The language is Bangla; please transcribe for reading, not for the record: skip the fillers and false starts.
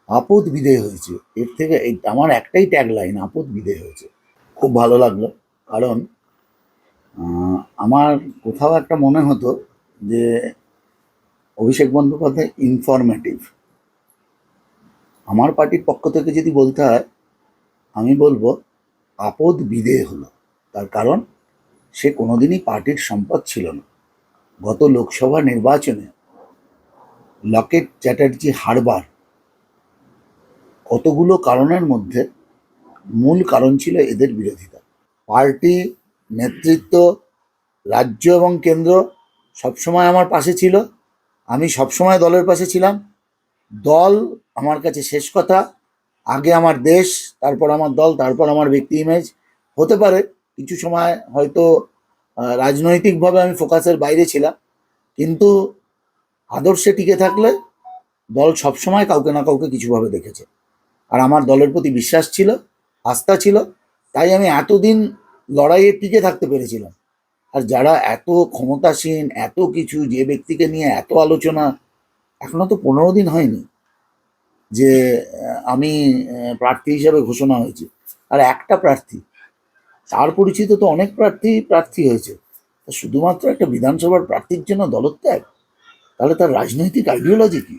আপদ বিদেয় হয়েছে। এর থেকে আমার একটাই ট্যাগ লাইন, আপদ বিদেয় হয়েছে। খুব ভালো লাগলো। কারণ আমার কোথাও একটা মনে হতো যে অভিষেক বন্দ্যোপাধ্যায় ইনফরমেটিভ। আমার পার্টির পক্ষ থেকে যদি বলতে হয়, আমি বলবো আপদ বিদেয় হলো। তার কারণ সে কোনোদিনই পার্টির সম্পদ ছিল না। গত লোকসভা নির্বাচনে লকেট চ্যাটার্জি হারবার কতগুলো কারণের মধ্যে মূল কারণ ছিল এদের বিরোধিতা। পার্টি নেতৃত্ব, রাজ্য এবং কেন্দ্র সবসময় আমার পাশে ছিল। আমি সবসময় দলের পাশে ছিলাম। দল আমার কাছে শেষ কথা। আগে আমার দেশ, তারপর আমার দল, তারপর আমার ব্যক্তি ইমেজ। হতে পারে কিছু সময় হয়তো রাজনৈতিকভাবে আমি ফোকাসের বাইরে ছিলাম, কিন্তু আদর্শে টিকে থাকলে দল সবসময় কাউকে না কাউকে কিছুভাবে দেখেছে। আর আমার দলের প্রতি বিশ্বাস ছিল, আস্থা ছিল, তাই আমি এতদিন লড়াইয়ে টিকে থাকতে পেরেছিলাম। আর যারা এত ক্ষমতাসীন, এত কিছু, যে ব্যক্তিকে নিয়ে এত আলোচনা, এখনো তো 15 দিন হয়নি যে আমি প্রার্থী হিসাবে ঘোষণা হয়েছে। আর একটা প্রার্থী, তার পরিচিত তো অনেক প্রার্থী হয়েছে। শুধুমাত্র একটা বিধানসভার প্রার্থীর জন্য দলত্যাগ, তাহলে তার রাজনৈতিক আইডিওলজি কি?